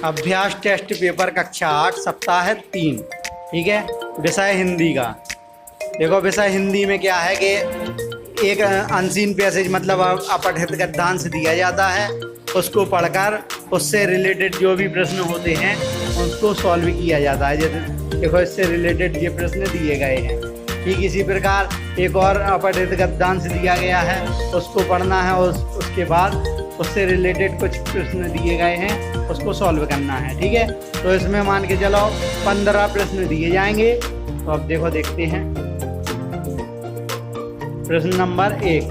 अभ्यास test paper कक्षा 8 सप्ताह 3। ठीक है, विषय हिंदी का। देखो विषय हिंदी में क्या है कि एक अनसीन पैसेज मतलब अपठित गद्यांश दिया जाता है, उसको पढ़कर उससे रिलेटेड जो भी प्रश्न होते हैं उसको सॉल्व किया जाता है। जैसे देखो इससे रिलेटेड ये प्रश्न दिए गए हैं। ठीक इसी प्रकार एक और अपठित गद्यांश दिया गया है, उसको पढ़ना है और उसके बाद उससे रिलेटेड कुछ प्रश्न दिए गए हैं, उसको सॉल्व करना है। ठीक है, तो इसमें मान के चलो 15 प्रश्न दिए जाएंगे। तो अब देखो देखते हैं। प्रश्न नंबर 1,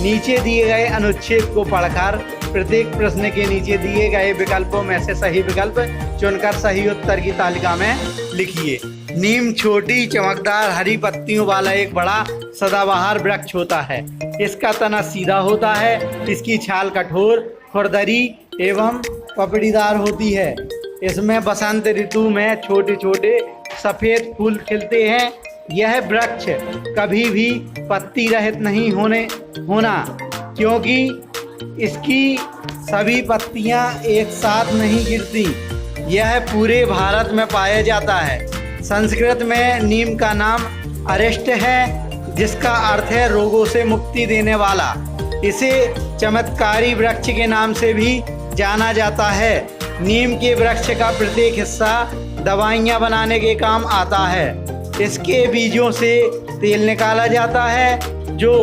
नीचे दिए गए अनुच्छेद को पढ़कर प्रत्येक प्रश्न के नीचे दिए गए विकल्पों में से सही विकल्प चुनकर सही उत्तर की तालिका में लिखिए। नीम छोटी चमकदार हरी पत्तियों वाला एक बड़ा सदाबहार वृक्ष होता है। इसका तना सीधा होता है, इसकी छाल कठोर, खुरदरी एवं पपड़ीदार होती है। इसमें बसंत ऋतु में छोटे छोटे सफेद फूल खिलते हैं। यह वृक्ष कभी भी पत्ती रहित नहीं होना क्योंकि इसकी सभी पत्तियां एक साथ नहीं गिरती। यह पूरे भारत में पाया जाता है। संस्कृत में नीम का नाम अरिष्ट है, जिसका अर्थ है रोगों से मुक्ति देने वाला। इसे चमत्कारी वृक्ष के नाम से भी जाना जाता है। नीम के वृक्ष का प्रत्येक हिस्सा दवाइयाँ बनाने के काम आता है। इसके बीजों से तेल निकाला जाता है जो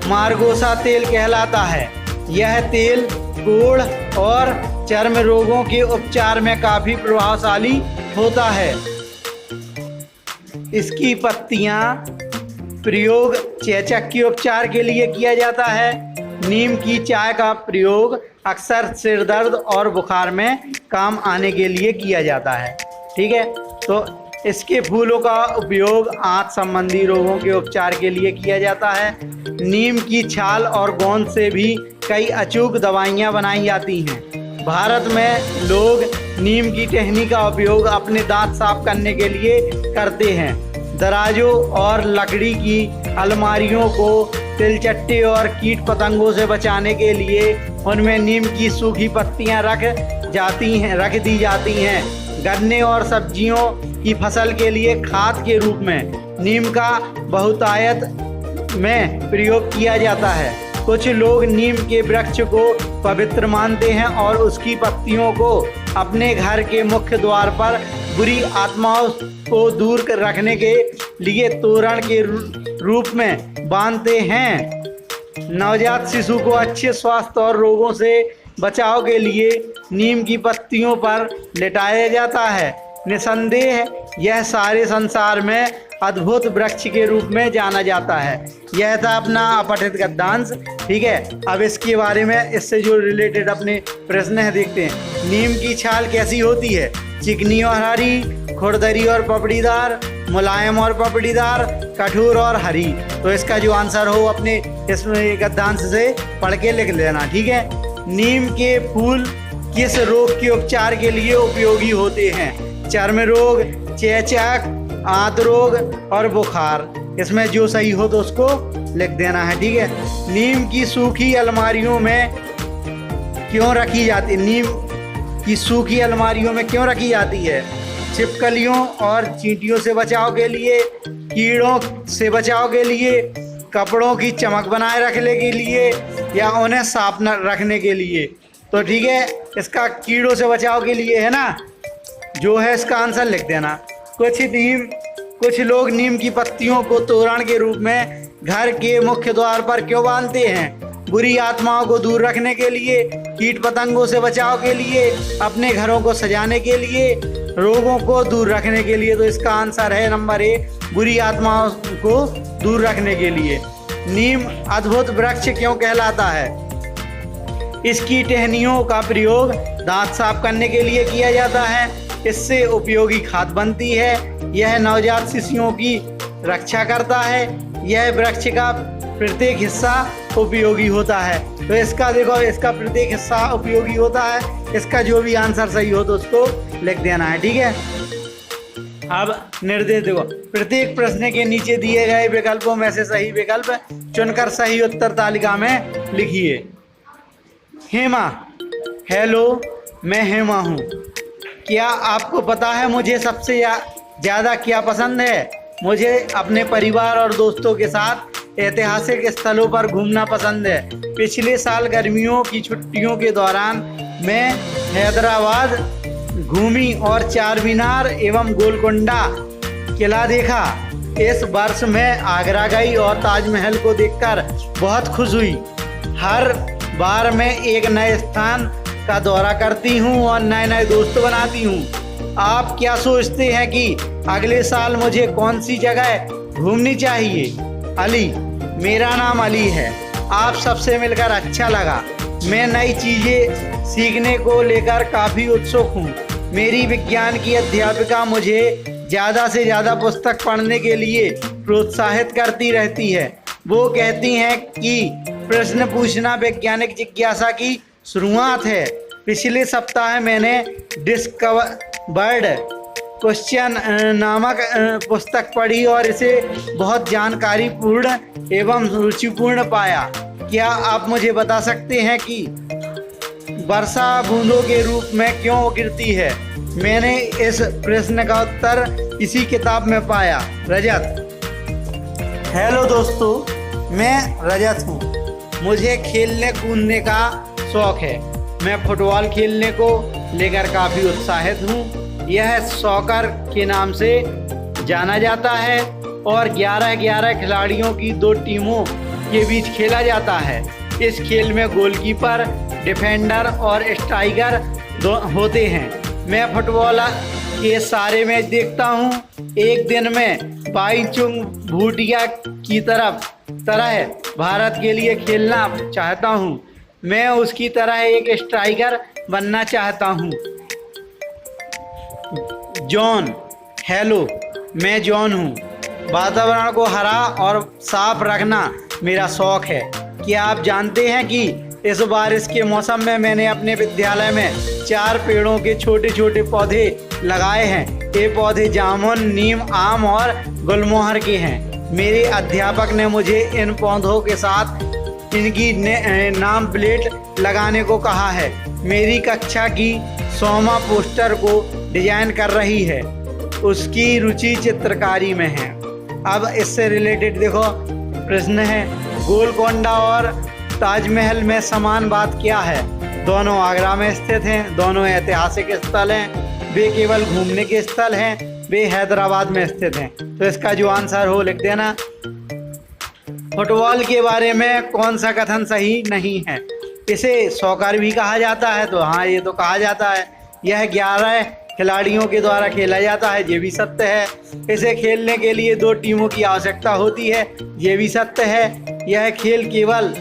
मार्गोसा तेल कहलाता है। यह तेल कोढ़ और चर्म रोगों के उपचार में काफ़ी प्रभावशाली होता है। इसकी पत्तियां प्रयोग चेचक के उपचार के लिए किया जाता है। नीम की चाय का प्रयोग अक्सर सिर दर्द और बुखार में काम आने के लिए किया जाता है। ठीक है, तो इसके फूलों का उपयोग आंत संबंधी रोगों के उपचार के लिए किया जाता है। नीम की छाल और गोंद से भी कई अचूक दवाइयाँ बनाई जाती हैं। भारत में लोग नीम की टहनी का उपयोग अपने दांत साफ करने के लिए करते हैं। दराजों और लकड़ी की अलमारियों को तिलचट्टे और कीट पतंगों से बचाने के लिए उनमें नीम की सूखी पत्तियां रख दी जाती हैं। गन्ने और सब्जियों की फसल के लिए खाद के रूप में नीम का बहुतायत में प्रयोग किया जाता है। कुछ लोग नीम के वृक्ष को पवित्र मानते हैं और उसकी पत्तियों को अपने घर के मुख्य द्वार पर बुरी आत्माओं को दूर रखने के लिए तोरण के रूप में बांधते हैं। नवजात शिशु को अच्छे स्वास्थ्य और रोगों से बचाव के लिए नीम की पत्तियों पर लिटाया जाता है। निसंदेह यह सारे संसार में अद्भुत वृक्ष के रूप में जाना जाता है। यह था अपना अपठित गद्यांश। ठीक है, अब इसके बारे में इससे जो रिलेटेड अपने प्रश्न है देखते हैं। नीम की छाल कैसी होती है? चिकनी और हरी, खुरदरी और पपड़ीदार, मुलायम और पपड़ीदार, कठोर और हरी। तो इसका जो आंसर हो अपने इसमें गद्यांश से पढ़ के लिख लेना। ठीक है, नीम के फूल किस रोग के उपचार के लिए उपयोगी होते हैं? चर्म रोग, चेचक, आंत रोग और बुखार। इसमें जो सही हो तो उसको लिख देना है। ठीक है, नीम की सूखी अलमारियों में क्यों रखी जाती है? नीम की सूखी अलमारियों में क्यों रखी जाती है? छिपकलियों और चींटियों से बचाव के लिए, कीड़ों से बचाव के लिए, कपड़ों की चमक बनाए रखने के लिए या उन्हें साफ न रखने के लिए। तो ठीक है, इसका कीड़ों से बचाव के लिए है ना, जो है इसका आंसर लिख देना। कुछ लोग नीम की पत्तियों को तोरण के रूप में घर के मुख्य द्वार पर क्यों बांधते हैं? बुरी आत्माओं को दूर रखने के लिए, कीट पतंगों से बचाव के लिए, अपने घरों को सजाने के लिए, रोगों को दूर रखने के लिए। तो इसका आंसर है नंबर ए, बुरी आत्माओं को दूर रखने के लिए। नीम अद्भुत वृक्ष क्यों कहलाता है? इसकी टहनियों का प्रयोग दांत साफ करने के लिए किया जाता है। इससे उपयोगी खाद बनती है। यह नवजात शिशुओं की रक्षा करता है। यह वृक्ष का प्रत्येक हिस्सा उपयोगी होता है। तो इसका देखो, इसका प्रत्येक हिस्सा उपयोगी होता है। इसका जो भी आंसर सही हो तो उसको लिख देना है। ठीक है, अब निर्देश देखो। प्रत्येक प्रश्न के नीचे दिए गए विकल्पों में से सही विकल्प चुनकर सही उत्तर तालिका में लिखिए। हेमा, हेलो, मैं हेमा हूँ। क्या आपको पता है मुझे सबसे ज़्यादा क्या पसंद है? मुझे अपने परिवार और दोस्तों के साथ ऐतिहासिक स्थलों पर घूमना पसंद है। पिछले साल गर्मियों की छुट्टियों के दौरान मैं हैदराबाद घूमी और चार मीनार एवं गोलकुंडा किला देखा। इस वर्ष मैं आगरा गई और ताजमहल को देखकर बहुत खुश हुई। हर बार मैं एक नए स्थान का दौरा करती हूँ और नए नए दोस्त बनाती हूँ। आप क्या सोचते हैं कि अगले साल मुझे कौन सी जगह घूमनी चाहिए? अली, मेरा नाम अली है। आप सबसे मिलकर अच्छा लगा। मैं नई चीज़ें सीखने को लेकर काफ़ी उत्सुक हूँ। मेरी विज्ञान की अध्यापिका मुझे ज़्यादा से ज़्यादा पुस्तक पढ़ने के लिए प्रोत्साहित करती रहती है। वो कहती हैं कि प्रश्न पूछना वैज्ञानिक जिज्ञासा की शुरुआत है। पिछले सप्ताह मैंने डिस्कवर्ड क्वेश्चन नामक पुस्तक पढ़ी और इसे बहुत जानकारीपूर्ण एवं रुचिपूर्ण पाया। क्या आप मुझे बता सकते हैं कि वर्षा बूंदों के रूप में क्यों गिरती है? मैंने इस प्रश्न का उत्तर इसी किताब में पाया। रजत। हेलो दोस्तों, मैं रजत हूँ। मुझे खेलने कूदने का शौक़ है। मैं फुटबॉल खेलने को लेकर काफ़ी उत्साहित हूँ। यह सॉकर के नाम से जाना जाता है और 11-11 खिलाड़ियों की 2 टीमों के बीच खेला जाता है। इस खेल में गोलकीपर, डिफेंडर और स्ट्राइकर होते हैं। मैं फुटबॉल के सारे मैच देखता हूँ। एक दिन में बाईचुंग भूटिया की तरह भारत के लिए खेलना चाहता हूँ। मैं उसकी तरह एक स्ट्राइकर बनना चाहता हूँ। जॉन। हेलो, मैं जॉन हूँ। वातावरण को हरा और साफ रखना मेरा शौक़ है। क्या आप जानते हैं कि इस बारिश के मौसम में मैंने अपने विद्यालय में 4 पेड़ों के छोटे छोटे पौधे लगाए हैं। ये पौधे जामुन, नीम, आम और गुलमोहर के हैं। मेरे अध्यापक ने मुझे इन पौधों के साथ इनकी नाम प्लेट लगाने को कहा है। मेरी कक्षा की सोमा पोस्टर को डिजाइन कर रही है। उसकी रुचि चित्रकारी में है। अब इससे रिलेटेड देखो प्रश्न है, गोलकोंडा और ताजमहल में समान बात क्या है? दोनों आगरा में स्थित हैं। दोनों ऐतिहासिक स्थल हैं। वे केवल घूमने के स्थल हैं। वे हैदराबाद में स्थित हैं। तो इसका जो आंसर हो लिख देना। फुटबॉल के बारे में कौन सा कथन सही नहीं है? इसे सॉकर भी कहा जाता है। तो हाँ, ये तो कहा जाता है। यह 11 खिलाड़ियों के द्वारा खेला जाता है। ये भी सत्य है। इसे खेलने के लिए 2 टीमों की आवश्यकता होती है। ये भी सत्य है। यह खेल केवल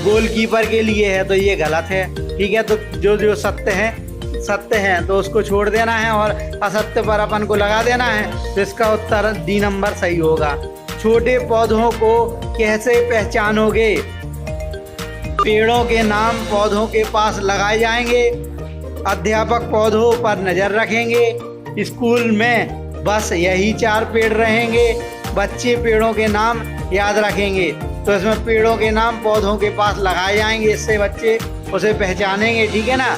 गोलकीपर के लिए है। तो ये गलत है। ठीक है, तो जो सत्य है तो उसको छोड़ देना है और असत्य पर अपन को लगा देना है। तो इसका उत्तर D नंबर सही होगा। छोटे पौधों को कैसे पहचानोगे? पेड़ों के नाम पौधों के पास लगाए जाएंगे। अध्यापक पौधों पर नज़र रखेंगे। स्कूल में बस यही 4 पेड़ रहेंगे। बच्चे पेड़ों के नाम याद रखेंगे। तो इसमें पेड़ों के नाम पौधों के पास लगाए जाएंगे। इससे बच्चे उसे पहचानेंगे। ठीक है ना।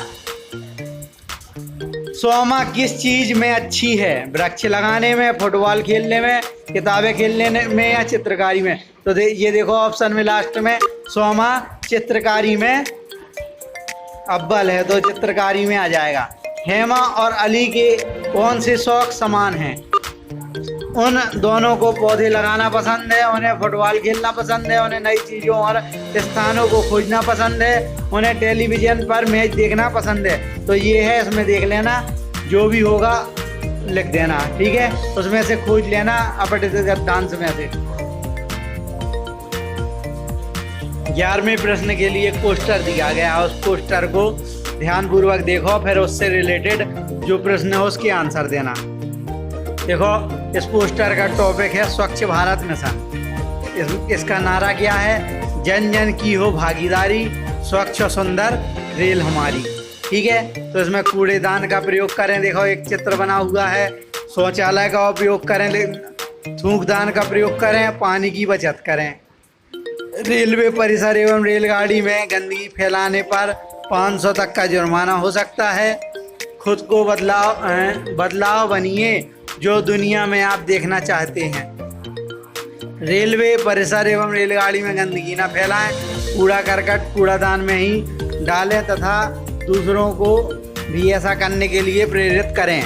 सोमा किस चीज़ में अच्छी है? वृक्ष लगाने में, फुटबॉल खेलने में, किताबें खेलने में या चित्रकारी में? तो ये देखो ऑप्शन में लास्ट में सोमा चित्रकारी में अव्वल है। तो चित्रकारी में आ जाएगा। हेमा और अली के कौन से शौक समान हैं? उन दोनों को पौधे लगाना पसंद है। उन्हें फुटबॉल खेलना पसंद है। उन्हें नई चीज़ों और स्थानों को खोजना पसंद है। उन्हें टेलीविज़न पर मैच देखना पसंद है। तो ये है, इसमें देख लेना, जो भी होगा लिख देना। ठीक है, उसमें से खोज लेना अपठित गद्यांश में से। 11वें प्रश्न के लिए पोस्टर दिया गया है। उस पोस्टर को ध्यानपूर्वक देखो, फिर उससे रिलेटेड जो प्रश्न है उसके आंसर देना। देखो, इस पोस्टर का टॉपिक है स्वच्छ भारत मिशन। इसका नारा क्या है? जन जन की हो भागीदारी, स्वच्छ और सुंदर रेल हमारी। ठीक है, तो इसमें कूड़ेदान का प्रयोग करें। देखो, एक चित्र बना हुआ है। शौचालय का उपयोग करें, थूकदान का प्रयोग करें, पानी की बचत करें। रेलवे परिसर एवं रेलगाड़ी में गंदगी फैलाने पर 500 तक का जुर्माना हो सकता है। खुद को बदलाव बनिए जो दुनिया में आप देखना चाहते हैं। रेलवे परिसर एवं रेलगाड़ी में गंदगी न फैलाएं। कूड़ा करकट कूड़ादान में ही डालें तथा दूसरों को भी ऐसा करने के लिए प्रेरित करें।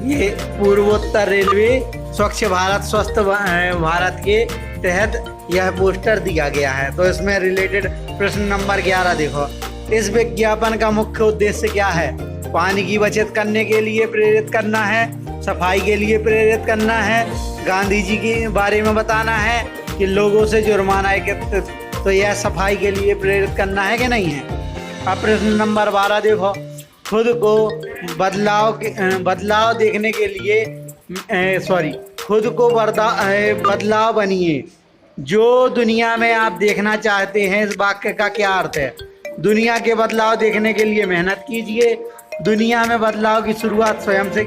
ये पूर्वोत्तर रेलवे स्वच्छ भारत स्वस्थ भारत के तहत यह पोस्टर दिया गया है। तो इसमें रिलेटेड प्रश्न नंबर 11 देखो। इस विज्ञापन का मुख्य उद्देश्य क्या है? पानी की बचत करने के लिए प्रेरित करना है, सफाई के लिए प्रेरित करना है, गांधी जी के बारे में बताना है कि लोगों से जुर्माना एकत्रित। तो यह सफाई के लिए प्रेरित करना है कि नहीं है? अब प्रश्न नंबर 12 देखो। खुद को बदलाव देखने के लिए खुद को बदलाव बनिए जो दुनिया में आप देखना चाहते हैं। इस वाक्य का क्या अर्थ है? दुनिया के बदलाव देखने के लिए मेहनत कीजिए। दुनिया में बदलाव की शुरुआत स्वयं से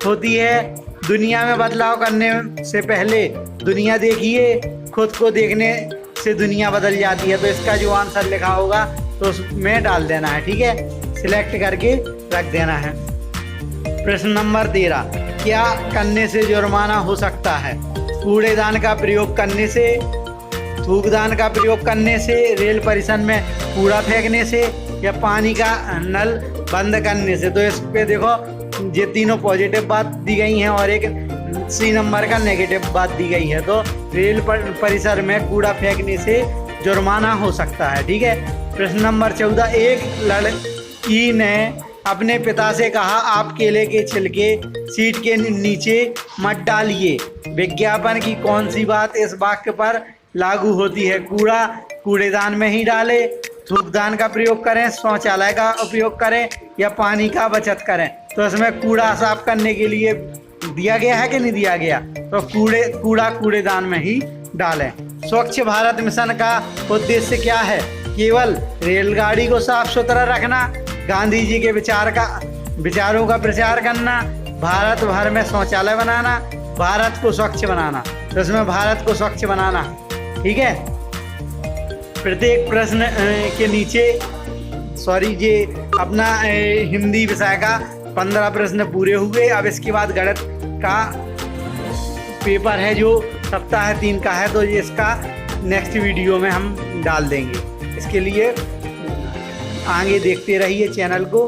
होती है। दुनिया में बदलाव करने से पहले दुनिया देखिए। खुद को देखने से दुनिया बदल जाती है। तो इसका जो आंसर लिखा होगा तो उसमें डाल देना है, ठीक है, सिलेक्ट करके रख देना है। प्रश्न नंबर 13, क्या करने से जुर्माना हो सकता है? कूड़ेदान का प्रयोग करने से, थूकदान का प्रयोग करने से, रेल परिसर में कूड़ा फेंकने से, या पानी का नल बंद करने से। तो इस पे देखो ये तीनों पॉजिटिव बात दी गई हैं और एक सी नंबर का नेगेटिव बात दी गई है। तो रेल परिसर में कूड़ा फेंकने से जुर्माना हो सकता है, ठीक है। प्रश्न नंबर 14, एक लड़की ने अपने पिता से कहा, आप केले के छिलके सीट के नीचे मत डालिए। विज्ञापन की कौन सी बात इस वाक्य पर लागू होती है? कूड़ा कूड़ेदान में ही डालें, थूकदान का प्रयोग करें, शौचालय का उपयोग करें, या पानी का बचत करें। तो इसमें कूड़ा साफ करने के लिए दिया गया है कि नहीं दिया गया? तो कूड़ा कूड़ेदान में ही डालें। स्वच्छ भारत मिशन का उद्देश्य क्या है? केवल रेलगाड़ी को साफ सुथरा रखना, गांधी जी के विचारों का प्रचार करना, भारत भर में शौचालय बनाना, भारत को स्वच्छ बनाना। तो इसमें भारत को स्वच्छ बनाना, ठीक है। प्रत्येक प्रश्न के नीचे ये अपना हिंदी विषय का 15 प्रश्न पूरे हुए। अब इसके बाद गणित का पेपर है जो सप्ताह 3 का है, तो ये इसका नेक्स्ट वीडियो में हम डाल देंगे। इसके लिए आगे देखते रहिए चैनल को।